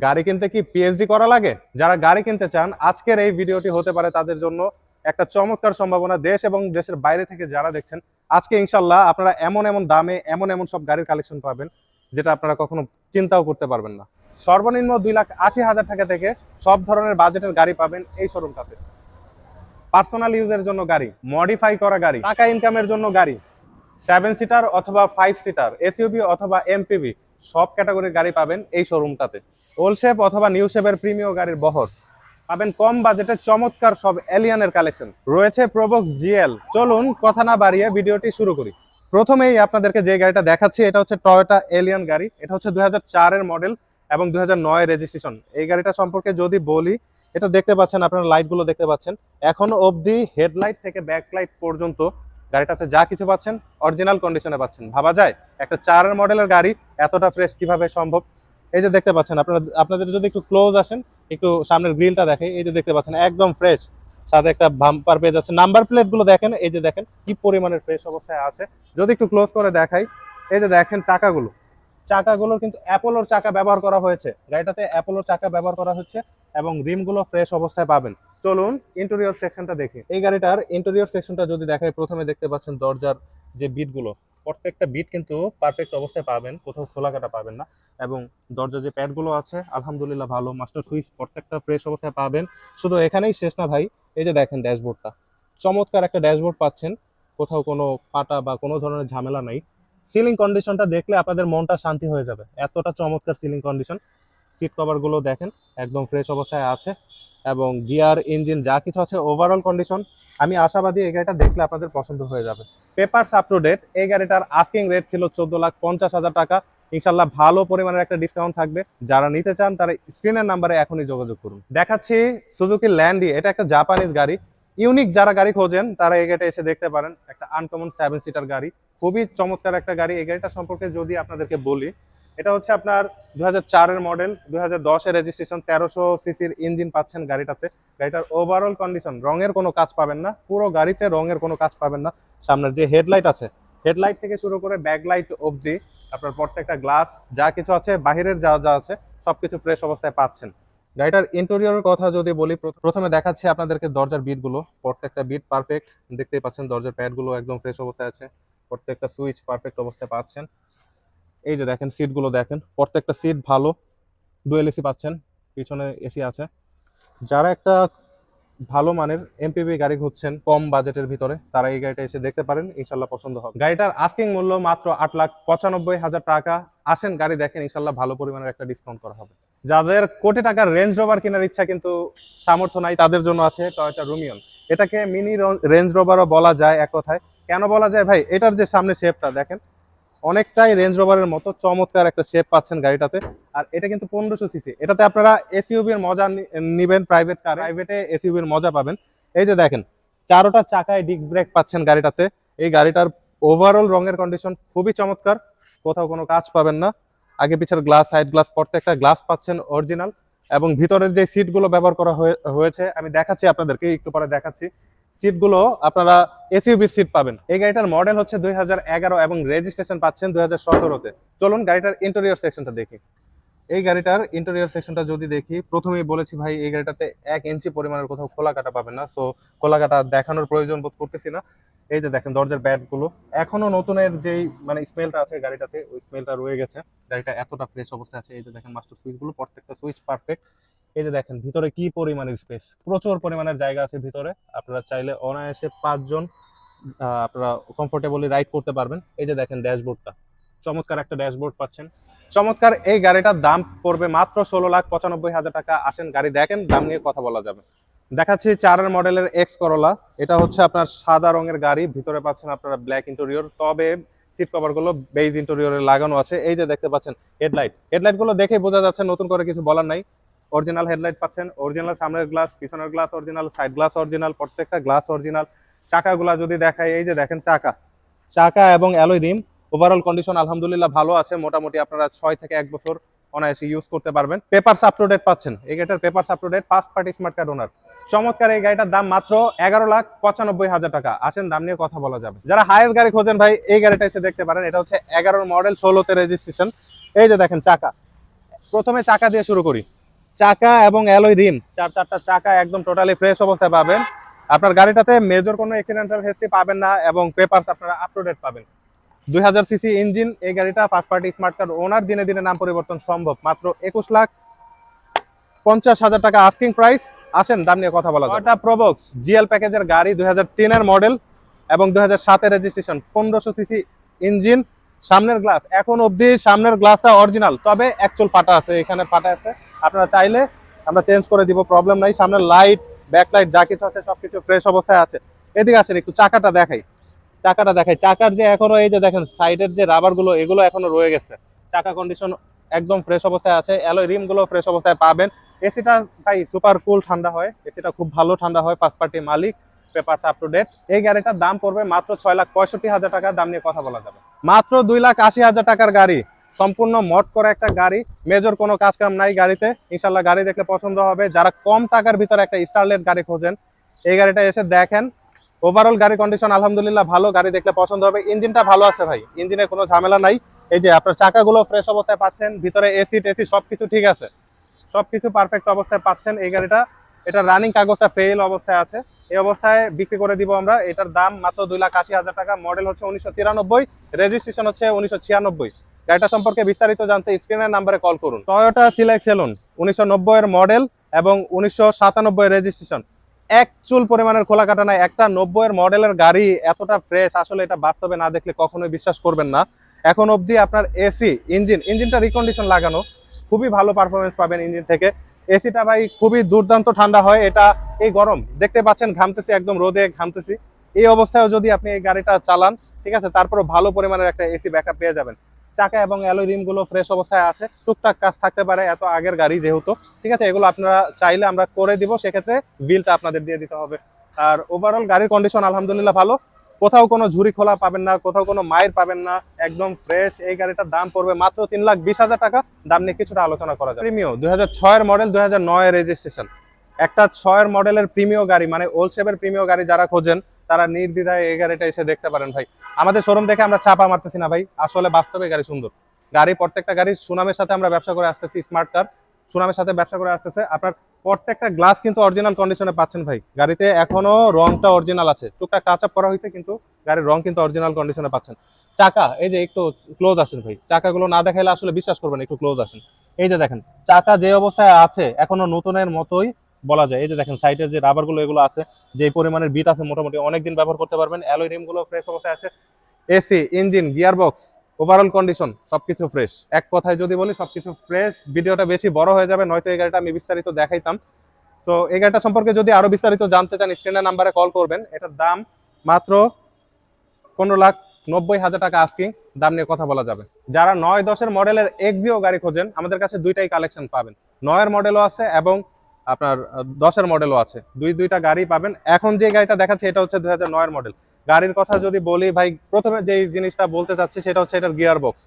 গাড়ি কিনতে কি পিএইচডি করা লাগে? যারা গাড়ি কিনতে চান আজকের এই ভিডিওটি হতে পারে তাদের জন্য একটা চমৎকার সম্ভাবনা। দেশ এবং দেশের বাইরে থেকে যারা দেখছেন, আজকে ইনশাল্লাহ আপনারা এমন এমন দামে এমন এমন সব গাড়ির কালেকশন পাবেন যেটা আপনারা কখনো চিন্তাও করতে পারবেন না। সর্বনিম্ন 2,80,000 টাকা থেকে সব ধরনের বাজেটের গাড়ি পাবেন এই শোরুমটাতে। পার্সোনাল ইউজের জন্য গাড়ি, মডিফাই করা গাড়ি, টাকা ইনকামের জন্য গাড়ি, 7 সিটার অথবা 5 সিটার, এসইউভি অথবা এমপিভি, সব ক্যাটাগরির গাড়ি পাবেন এই শোরুমটাতে। ওল্ড শেপ অথবা নিউ শেপের প্রিমিয় গাড়ির বহর পাবেন কম বাজেটে। চমৎকার সব এলিয়ানের কালেকশন রয়েছে প্রোবক্স জিএল। চলুন কথা না বাড়িয়ে ভিডিওটি শুরু করি। প্রথমেই আপনাদেরকে যে গাড়িটা দেখাচ্ছি এটা হচ্ছে টয়োটা এলিয়ান গাড়ি। এটা হচ্ছে 2004-এর মডেল এবং 2009 রেজিস্ট্রেশন। এই গাড়িটা সম্পর্কে যদি বলি, এটা দেখতে পাচ্ছেন, আপনারা লাইটগুলো দেখতে পাচ্ছেন, এখনো অবধি হেডলাইট থেকে ব্যাকলাইট পর্যন্ত গাড়িটাতে যা কিছু পাচ্ছেন অরিজিনাল কন্ডিশনে পাচ্ছেন। ভাবা যায় একটা 4-এর মডেলের গাড়ি এতটা ফ্রেশ কিভাবে সম্ভব? এই যে দেখতে পাচ্ছেন, আপনাদের যদি একটু ক্লোজ আসেন, একটু সামনের গ্রিলটা দেখে, এই যে দেখতে পাচ্ছেন একদম ফ্রেশ, সাথে একটা বাম্পার পেজ আছে। নাম্বার প্লেট গুলো দেখেন, এই যে দেখেন কি পরিমাণের ফ্রেশ অবস্থায় আছে। যদি একটু ক্লোজ করে দেখাই, এই যে দেখেন চাকাগুলো কিন্তু অ্যাপোলোর চাকা ব্যবহার করা হয়েছে। গাড়িটাতে অ্যাপোলোর চাকা ব্যবহার করা হচ্ছে এবং রিমগুলো ফ্রেশ অবস্থায় পাবেন। চলুন ইন্টেরিয়র সেকশনটা দেখি। এই গাড়িটার ইন্টেরিয়র সেকশনটা যদি দেখাই, প্রথমে দেখতে পাচ্ছেন দরজার যে বিটগুলো, প্রত্যেকটা বিট কিন্তু পারফেক্ট অবস্থায় পাবেন, কোথাও খোলা কাটা পাবেন না। এবং দরজার যে প্যাডগুলো আছে আলহামদুলিল্লাহ ভালো, মাস্টার সুইচ প্রত্যেকটা ফ্রেশ অবস্থায় পাবেন। শুধু এখানেই শেষ না ভাই, এই যে দেখেন ড্যাশবোর্ডটা, চমৎকার একটা ড্যাশবোর্ড পাচ্ছেন, কোথাও কোনো ফাটা বা কোনো ধরনের ঝামেলা নাই। সিলিং কন্ডিশনটা দেখলে আপনাদের মনটা শান্তি হয়ে যাবে, এতটা চমৎকার সিলিং কন্ডিশন। সিট কভারগুলো দেখেন একদম ফ্রেশ অবস্থায় আছে এবং গিয়ার ইঞ্জিন যা কিছু আছে ওভারঅল কন্ডিশন। আমি আশাবাদী এই গাড়িটা দেখলে আপনাদের পছন্দ হয়ে যাবে। Papers up to date. এই গাড়িটার আস্কিং রেট ছিল 14,50,000 টাকা। ইনশাল্লাহ ভালো পরিমাণের একটা ডিসকাউন্ট থাকবে। যারা নিতে চান তারা স্ক্রিনের নাম্বারে এখনই যোগাযোগ করুন। দেখাচ্ছি সুজুকি ল্যান্ডি। এটা একটা জাপানিজ গাড়ি। ইউনিক যারা গাড়ি খোঁজেন তারা এই গাড়িটা এসে দেখতে পারেন। একটা আনকমন 7 সিটার গাড়ি, খুবই চমৎকার একটা গাড়ি। এই গাড়িটা সম্পর্কে যদি আপনাদেরকে বলি, এটা হচ্ছে আপনার 2004-এর মডেল, 2010-এর রেজিস্ট্রেশন, 1300 সিসির ইঞ্জিন পাচ্ছেন গাড়িটাতে। গাড়িটার ওভারঅল কন্ডিশন, রঙের কোনো কাজ পাবেন না, পুরো গাড়িতে রঙের কোনো কাজ পাবেন না। সামনের যে হেডলাইট আছে, হেডলাইট থেকে শুরু করে ব্যাকলাইট অবধি আপনার প্রত্যেকটা গ্লাস যা কিছু আছে, বাহিরের যা যা আছে সবকিছু ফ্রেশ অবস্থায় পাচ্ছেন। গাড়িটার ইন্টেরিয়রের কথা যদি বলি, প্রথমে দেখাচ্ছি আপনাদেরকে দরজার বিটগুলো। প্রত্যেকটা বিট পারফেক্ট, দেখতেই পাচ্ছেন দরজার প্যাডগুলো একদম ফ্রেশ অবস্থায় আছে, প্রত্যেকটা সুইচ পারফেক্ট অবস্থায় পাচ্ছেন। এই যে দেখেন সিটগুলো দেখেন, প্রত্যেকটা সিট ভালো, ডুয়েল এসি পাচ্ছেন, পিছনে এসি আছে। যারা একটা ভালো মানের এমপিভি গাড়ি খুঁজছেন কম বাজেটের ভিতরে, তারা এই গাড়িটা এসে দেখতে পারেন, ইনশাল্লাহ পছন্দ হবে। গাড়িটার আস্কিং মূল্য মাত্র 8,95,000 টাকা। আসেন গাড়ি দেখেন, ইনশাল্লাহ ভালো পরিমাণের একটা ডিসকাউন্ট করা হবে। যাদের কোটি টাকার রেঞ্জ রোভার কেনার ইচ্ছা কিন্তু সামর্থ্য নাই, তাদের জন্য আছে টয়োটা রুমিয়ন। এটাকে মিনি রেঞ্জ রোভারও বলা যায় এক কথায়। কেন বলা যায় ভাই? এটার যে সামনে শেপটা দেখেন, অনেকটাই রেঞ্জ রোভারের মতো চমৎকার একটা শেপ পাচ্ছেন গাড়িটাতে। আর এটা কিন্তু 1500 সিসি। এটাতে আপনারা এসইউভি এর মজা নিবেন, প্রাইভেটে এসইউভি এর মজা পাবেন। এই যে দেখেন চারোটা চাকায় ডিস্ক ব্রেক পাচ্ছেন গাড়িটাতে। এই গাড়িটার ওভারঅল রঙের কন্ডিশন খুবই চমৎকার, কোথাও কোনো কাজ পাবেন না। আগে পিছের গ্লাস, সাইড গ্লাস, প্রত্যেকটা গ্লাস পাচ্ছেন অরিজিনাল। এবং ভিতরের যে সিটগুলো ব্যবহার করা হয়েছে আমি দেখাচ্ছি আপনাদেরকে, একটু পরে দেখাচ্ছি। সিটগুলো আপনারা এসইউভির সিট পাবেন। এই গাড়িটার মডেল হচ্ছে 2011 এবং রেজিস্ট্রেশন পাচ্ছেন 2017-তে। চলুন গাড়িটার ইন্টেরিয়র সেকশনটা দেখি। এই গাড়িটার ইন্টেরিয়র সেকশনটা যদি দেখি, প্রথমেই বলেছি ভাই এই গাড়িটাতে 1 ইঞ্চি পরিমাণের কোথাও খোলা কাটা পাবেন না, সো খোলা কাটা দেখানোর প্রয়োজন বোধ করতেছি না। এই যে দেখেন দরজার ব্যাটগুলো এখনো নতুনের যেই মানে স্মেলটা আছে গাড়িটাতে, ওই স্মেলটা রয়ে গেছে। গাড়িটা এতটা ফ্রেশ অবস্থায় আছে। এই যে দেখেন মাস্টার সুইচগুলো, প্রত্যেকটা সুইচ পারফেক্ট। এই যে দেখেন ভিতরে কি পরিমাণের স্পেস, প্রচুর পরিমাণের জায়গা আছে ভিতরে। আপনারা চাইলে অনায়াসে 5 জন আপনারা কমফোর্টেবলি রাইড করতে পারবেন। এই যে দেখেন ড্যাশবোর্ডটা, চমৎকার একটা ড্যাশবোর্ড পাচ্ছেন। চমৎকার এই গাড়িটার দাম পড়বে মাত্র 16,95,000 টাকা। আসেন গাড়ি দেখেন, দাম নিয়ে কথা বলা যাবে। দেখাচ্ছি 4-এর মডেলের এক্স করোলা। এটা হচ্ছে আপনার সাদা রঙের গাড়ি, ভিতরে পাচ্ছেন আপনারা ব্ল্যাক ইন্টেরিয়র, তবে সিট কভার গুলো বেজ ইন্টেরিয়রে লাগানো আছে। এই যে দেখতে পাচ্ছেন হেডলাইট গুলো দেখে বোঝা যাচ্ছে, নতুন করে কিছু বলার নাই। অরিজিনাল হেডলাইট পাচ্ছেন, অরিজিনাল সামনের গ্লাস, পিছনের glass original, side glass original, প্রত্যেকটা গ্লাস অরিজিনাল। চাকাগুলা যদি দেখাই, এই যে দেখেন চাকা এবং অ্যালয় রিম, ওভারঅল কন্ডিশন আলহামদুলিল্লাহ ভালো আছে। মোটামুটি আপনারা 6 থেকে 1 বছর অনায়াসে ইউজ করতে পারবেন। পেপারস আপ টু ডেট পাচ্ছেন, এই গাড়িটার papers up to date, first party smart card owner. চমৎকার এই গাড়িটার দাম মাত্র 11,95,000 টাকা। আসেন দাম নিয়ে কথা বলা যাবে। যারা হাইয়েস্ট গাড়ি খোঁজেন ভাই, এই গাড়িটা এসে দেখতে পারেন। এটা হচ্ছে 11 মডেল, 16-তে রেজিস্ট্রেশন। এই যে দেখেন প্রথমে চাকা দিয়ে শুরু করি। চাকা এবং অ্যালয় রিম, চারটা চাকা একদম টোটালি ফ্রেশ অবস্থায় পাবেন। আপনার গাড়িটাতে মেজর কোনো অ্যাক্সিডেন্টাল হিস্ট্রি পাবেন না এবং পেপারস আপনারা আপ টু ডেট পাবেন। 2000 সিসি ইঞ্জিন এই গাড়িটা, ফার্স্ট পার্টি স্মার্ট কার্ড ওনার, দিনে দিনে নাম পরিবর্তন সম্ভব। মাত্র 21,50,000 টাকা আস্কিং প্রাইস। আসেন দাম নিয়ে কথা বলা যায়। টয়োটা প্রোবক্স জিএল প্যাকেজের গাড়ি, 2003 এর মডেল এবং 2007 এর রেজিস্ট্রেশন, 1500 সিসি ইঞ্জিন। সামনের গ্লাস এখন অবধি সামনের গ্লাসটা অরিজিনাল, তবে অ্যাকচুয়াল ফাটা আছে, এখানে ফাটা আছে, আপনারা চাইলে আমরা চেঞ্জ করে দিব, প্রবলেম নাই। সামনের লাইট, ব্যাকলাইট যা কিছু আছে সবকিছু ফ্রেশ অবস্থায় আছে। এদিকে আসেন একটু চাকাটা দেখাই, চাকার যে এখনো এই যে দেখেন সাইডের যে রাবার গুলো এগুলো এখনো রয়ে গেছে। চাকা কন্ডিশন একদম ফ্রেশ অবস্থায় আছে। অ্যালয় রিম গুলো ফ্রেশ অবস্থায় পাবেন। এসিটা ভাই সুপার কুল ঠান্ডা হয়, এসিটা খুব ভালো ঠান্ডা হয়। ফার্স্ট পার্টি মালিক, পেপারস আপ টু ডেট। এই গাড়িটার দাম পড়বে মাত্র 6,65,000 টাকা। দাম নিয়ে কথা বলা যাবে। মাত্র 2,80,000 টাকার গাড়ি, সম্পূর্ণ মড করা একটা গাড়ি, মেজর কোনো কাজ কাম নাই গাড়িতে। ইনশাল্লাহ গাড়ি দেখলে পছন্দ হবে। যারা কম টাকার ভিতরে একটা স্টারলেট গাড়ি খোঁজেন, এই গাড়িটা এসে দেখেন। ওভারঅল গাড়ি কন্ডিশন আলহামদুলিল্লাহ ভালো, গাড়ি দেখলে পছন্দ হবে। ইঞ্জিনটা ভালো আছে ভাই, ইঞ্জিনে কোনো ঝামেলা নাই। এই যে আপনার চাকাগুলো ফ্রেশ অবস্থায় পাচ্ছেন, ভিতরে এসি টেসি সবকিছু ঠিক আছে, সবকিছু পারফেক্ট অবস্থায় পাচ্ছেন। এই গাড়িটা, এটা রানিং কাগজটা ফেল অবস্থায় আছে। এই অবস্থায় বিক্রি করে দিব আমরা। এটার দাম মাত্র 2,80,000 টাকা। মডেল হচ্ছে 1993, রেজিস্ট্রেশন হচ্ছে 1996। গাড়িটা সম্পর্কে বিস্তারিত জানতে স্ক্রিনের নাম্বারে কল করুন। টয়োটা সিলেক্স সেলুন, 1990 এর মডেল এবং 1997 রেজিস্ট্রেশন। এক চুল পরিমাণের খোলা কাটা নাই। একটা 90 এর মডেলের গাড়ি এতটা ফ্রেশ, আসলে এটা বাস্তবে না দেখলে কখনোই বিশ্বাস করবেন না। এখন অবধি আপনার এসি, ইঞ্জিনটা রিকন্ডিশন লাগানো, খুবই ভালো পারফরমেন্স পাবেন ইঞ্জিন থেকে। এসিটা ভাই খুবই দুর্দান্ত ঠান্ডা হয়। এটা এই গরম দেখতে পাচ্ছেন, ঘামতেছি, একদম রোদে ঘামতেছি। এই অবস্থায়ও যদি আপনি এই গাড়িটা চালান, ঠিক আছে, তারপরে ভালো পরিমাণের একটা এসি ব্যাকআপ পেয়ে যাবেন। চাকা এবং অ্যালয় রিম গুলো ফ্রেশ অবস্থায় আছে। টুকটাক কাজ থাকতে পারে, এত আগের গাড়ি যেহেতু, ঠিক আছে, এগুলো আপনারা চাইলে আমরা করে দিব, সেক্ষেত্রে বিলটা আপনাদের দিয়ে দিতে হবে। আর ওভারঅল গাড়ির কন্ডিশন আলহামদুলিল্লাহ ভালো, কোথাও কোনো ঝুরি খোলা পাবেন না, কোথাও কোনো মায়ের পাবেন না, একদম ফ্রেশ। এই গাড়িটার দাম পড়বে মাত্র 3,20,000 টাকা। দাম নিয়ে কিছুটা আলোচনা করা যায়। প্রিমিও 2006 এর মডেল, 2009 এর রেজিস্ট্রেশন, একটা 6 এর মডেলের প্রিমিও গাড়ি, মানে ওল্ড শেপের প্রিমিও গাড়ি যারা খোঁজেন তারা নির্দ্বিধায় এই গাড়িটা এসে দেখতে পারেন ভাই। আমাদের শোরুম দেখে আমরা চাপা মারতেছি না ভাই, আসলে বাস্তবে গাড়ি সুন্দর। গাড়ি প্রত্যেকটা গাড়ি সুনামের সাথে আমরা ব্যবসা করে আসতেছি, স্মার্ট কার সুনামের সাথে ব্যবসা করে আসতেছে। আপনার প্রত্যেকটা গ্লাস কিন্তু অরিজিনাল কন্ডিশনে পাচ্ছেন ভাই। গাড়িতে এখনো রংটা অরিজিনাল আছে, টুকটাক টাচ আপ করা হয়েছে, কিন্তু গাড়ির রং কিন্তু অরিজিনাল কন্ডিশনে পাচ্ছেন। চাকা এই যে একটু ক্লোজ আসেন ভাই, চাকাগুলো না দেখাইলে আসলে বিশ্বাস করবেন, একটু ক্লোজ আসেন। এই যে দেখেন চাকা যে অবস্থায় আছে এখনো নতুনের মতোই বলা যায়। এই যে দেখেন সাইডের যে রাবার গুলো এগুলো আছে, যে পরিমাণের বিট আছে, মোটামুটি অনেকদিন ব্যবহার করতে পারবেন। অ্যালয় রিম গুলো ফ্রেশ অবস্থায় আছে। AC, engine, gearbox, overall condition সবকিছু ফ্রেশ। এক কথায় যদি বলি সবকিছু ফ্রেশ। ভিডিওটা বেশি বড় হয়ে যাবে, নয়তো এই গাড়িটা আমি বিস্তারিত দেখাইতাম। তো এই গাড়িটা সম্পর্কে যদি আরো বিস্তারিত জানতে চান, স্ক্রিনের নাম্বারে কল করবেন। এটার দাম মাত্র 15,90,000 টাকা আস্কিং। দাম নিয়ে কথা বলা যাবে। যারা 9-10 মডেলের এক্সিও গাড়ি খোঁজেন, আমাদের কাছে দুইটাই কালেকশন পাবেন। 9 মডেলও আছে এবং আপনার 10 মডেলও আছে, দুইটা গাড়ি পাবেন। এখন যে গাড়িটা দেখাচ্ছে এটা হচ্ছে 2009 মডেল। গাড়ির কথা যদি বলি ভাই, প্রথমে যে জিনিসটা বলতে চাচ্ছি সেটা হচ্ছে এটার গিয়ারবক্স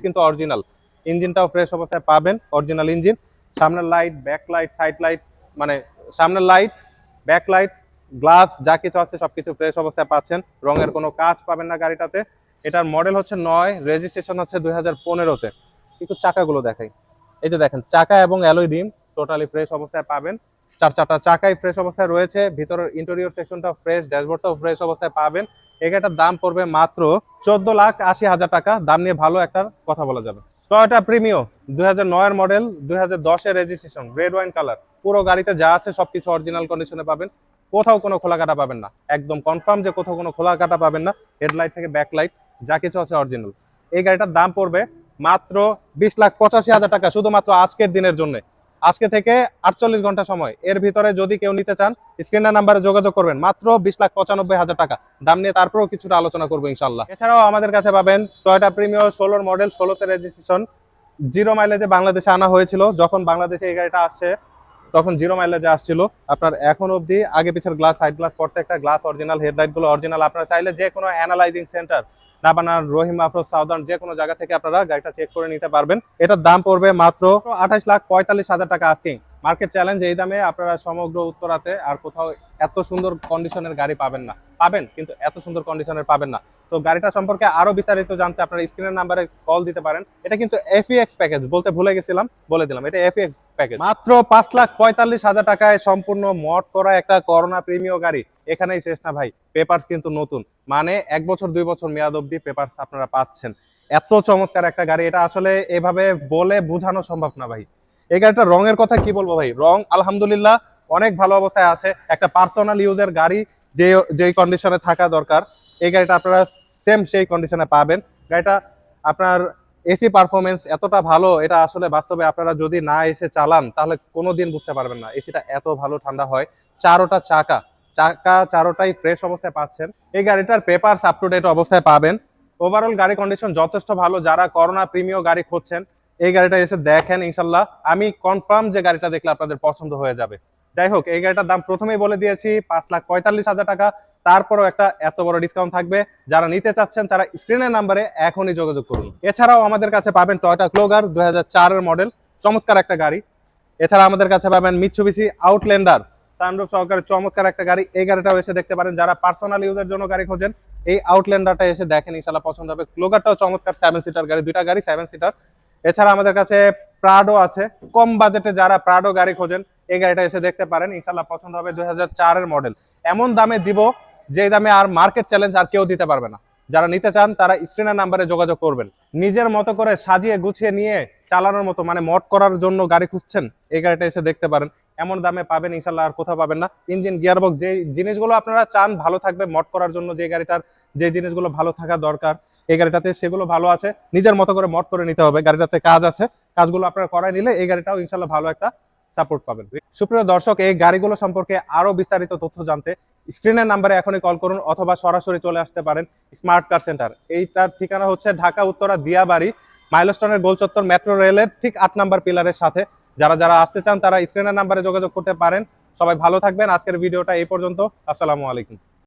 কিন্তু অরিজিনাল। ইঞ্জিনটাও ফ্রেশ অবস্থায় পাবেন, অরিজিনাল ইঞ্জিন। সামনের light, back light, side light, মানে সামনের লাইট, ব্যাক লাইট, গ্লাস যা কিছু আছে সবকিছু ফ্রেশ অবস্থায় পাচ্ছেন। রঙের কোনো কাজ পাবেন না গাড়িটাতে। এটার মডেল হচ্ছে 9, রেজিস্ট্রেশন হচ্ছে 2015-তে। একটু চাকাগুলো দেখাই। এই যে দেখেন চাকা এবং অ্যালয় রিম টোটালি ফ্রেশ অবস্থায় পাবেন। চারটা চাকাই ফ্রেশ অবস্থায় রয়েছে। ভিতরের ইন্টেরিয়র সেকশনটা ফ্রেশ, ড্যাশবোর্ডটাও ফ্রেশ অবস্থায় পাবেন। এটার দাম পড়বে মাত্র 14,80,000 টাকা। দাম নিয়ে ভালো একটা কথা বলা যাবে। Toyota Premio 2009 model, 2010 registration, red wine colour. পুরো গাড়িতে যা আছে সবকিছু অরিজিনাল কন্ডিশনে পাবেন, কোথাও কোনো খোলা কাটা পাবেন না। একদম কনফার্ম যে কোথাও কোনো খোলা কাটা পাবেন না। হেডলাইট থেকে ব্যাকলাইট যা কিছু আছে অরিজিনাল। এই গাড়িটার দাম পড়বে মাত্র 20,85,000 টাকা, শুধুমাত্র আজকের দিনের জন্য। আজকে থেকে 48 ঘন্টা সময়, এর ভিতরে যদি কেউ নিতে চান স্ক্রিনের নাম্বারে যোগাযোগ করবেন। মাত্র 20,95,000 টাকা। দাম নিয়ে তারপরেও কিছুটা আলোচনা করবো ইনশাল্লাহ। এছাড়াও আমাদের কাছে পাবেন টয়োটা প্রিমিও 16 মডেল, 16তে রেজিস্ট্রেশন, 0 মাইলেজে বাংলাদেশে আনা হয়েছিল। যখন বাংলাদেশে এই গাড়িটা আসছে তখন 0 মাইলেজে আসছিল। আপনার এখন অবধি আগে পিছের গ্লাস, সাইড গ্লাস প্রত্যেকটা গ্লাস অরিজিনাল, হেডলাইট গুলো অরিজিনাল। আপনারা চাইলে যে কোনো অ্যানালাইজিং সেন্টার, নাবানার, রহিম আফরোজ, সাউদার্ন, যে কোনো জায়গা থেকে আপনারা গাড়িটা চেক করে নিতে পারবেন। এটার দাম পড়বে মাত্র 28,45,000 টাকা আস্কিং। মার্কেট চ্যালেঞ্জ, এই দামে আপনারা সমগ্র উত্তরাতে আর কোথাও এত সুন্দর কন্ডিশনের গাড়ি পাবেন না। পাবেন কিন্তু এত সুন্দর কন্ডিশনের পাবেন না। তো গাড়িটা সম্পর্কে আরো বিস্তারিত জানতে আপনারা স্ক্রিনের নাম্বারে কল দিতে পারেন। এটা কিন্তু এফইএক্স প্যাকেজ, বলতে ভুলে গেছিলাম, বলে দিলাম, এটা এফইএক্স প্যাকেজ। মাত্র 5,45,000 টাকায় সম্পূর্ণ মড করা একটা করোনা প্রিমিয় গাড়ি। এখানেই শেষ না ভাই, পেপারস কিন্তু নতুন, মানে 1 বছর 2 বছর মেয়াদ অবধি পেপারস আপনারা পাচ্ছেন। এত চমৎকার একটা গাড়ি, এটা আসলে এভাবে বলে বোঝানো সম্ভব না ভাই। এই গাড়িটার রঙের কথা কি বলবো ভাই, রং আলহামদুলিল্লাহ অনেক ভালো অবস্থায় আছে। একটা পার্সোনাল ইউজের গাড়ি যেই কন্ডিশনে থাকা দরকার, এই গাড়িটা আপনারা সেম সেই কন্ডিশনে পাবেন। গাড়িটা আপনার এসি পারফরমেন্স এতটা ভালো, এটা আসলে বাস্তবে আপনারা যদি না এসে চালান তাহলে কোনোদিন বুঝতে পারবেন না এসিটা এত ভালো ঠান্ডা হয়। চারোটা চাকা চারোটাই ফ্রেশ অবস্থায় পাচ্ছেন। এই গাড়িটার পেপারস আপ টু ডেট অবস্থায় পাবেন। ওভারঅল গাড়ি কন্ডিশন যথেষ্ট ভালো। যারা করোনা প্রিমিয় গাড়ি খুঁজছেন এই গাড়িটা এসে দেখেন, ইনশাল্লাহ আমি কনফার্ম যে গাড়িটা দেখলে আপনাদের পছন্দ হয়ে যাবে। যাই হোক, এই গাড়িটার দাম প্রথমেই বলে দিয়েছি 5,45,000 টাকা। তারপরও একটা এত বড় ডিসকাউন্ট থাকবে। যারা নিতে চাচ্ছেন তারা স্ক্রিনের নাম্বারে এখনই যোগাযোগ করুন। এছাড়াও আমাদের কাছে পাবেন টয়োটা ক্লোগার 2004 মডেল, চমৎকার একটা গাড়ি। এছাড়া আমাদের কাছে পাবেন মিৎসুবিশি আউটল্যান্ডার, সানরুফ সহকারে চমৎকার একটা গাড়ি। এই গাড়িটাও এসে দেখতে পারেন। যারা পার্সোনাল ইউজের জন্য গাড়ি খোঁজেন এই আউটল্যান্ডারটা এসে দেখেন, ইনশাল্লাহ পছন্দ হবে। ক্লোগারটাও চমৎকার 7 সিটার গাড়ি, দুইটা গাড়ি 7 সিটার। এছাড়া আমাদের কাছে প্রাডো আছে, কম বাজেটে যারা প্রাডো গাড়ি খোঁজেন এই গাড়িটা এসে দেখতে পারেন, ইনশাল্লাহ পছন্দ হবে। 2004 মডেল, এমন দামে দিব যে দামে আর মার্কেট চ্যালেঞ্জ আর কেউ দিতে পারবে না। যারা নিতে চান তারা স্ক্রিনের নাম্বারে যোগাযোগ করবেন। নিজের মতো করে সাজিয়ে গুছিয়ে নিয়ে চালানোর মতো, মানে মড করার জন্য গাড়ি খুঁজছেন এই গাড়িটা এসে দেখতে পারেন। এমন দামে পাবেন ইনশাল্লাহ আর কোথাও পাবেন না। ইঞ্জিন, গিয়ারবক্স, যে জিনিসগুলো আপনারা চান ভালো থাকবে মড করার জন্য, যে গাড়িটার যে জিনিসগুলো ভালো থাকা দরকার এই গাড়িটাতে সেগুলো ভালো আছে। নিজের মতো করে মড করে নিতে হবে, গাড়িটাতে কাজ আছে, কাজগুলো আপনারা করায় নিলে এই গাড়িটাও ইনশাল্লাহ ভালো একটা সাপোর্ট পাবেন। সুপ্রিয় দর্শক, এই গাড়িগুলো সম্পর্কে আরো বিস্তারিত তথ্য জানতে স্ক্রিনের নাম্বারে এখনই কল করুন, অথবা সরাসরি চলে আসতে পারেন স্মার্ট কার সেন্টার। এইটার ঠিকানা হচ্ছে ঢাকা উত্তরা দিয়াবাড়ি, মাইলস্টোনের গোল চত্বর, মেট্রো রেলের ঠিক 8 নাম্বার পিলারের সাথে। যারা যারা আসতে চান তারা স্ক্রিনের নাম্বারে যোগাযোগ করতে পারেন। সবাই ভালো থাকবেন। আজকের ভিডিওটা এই পর্যন্ত। আসসালামু আলাইকুম।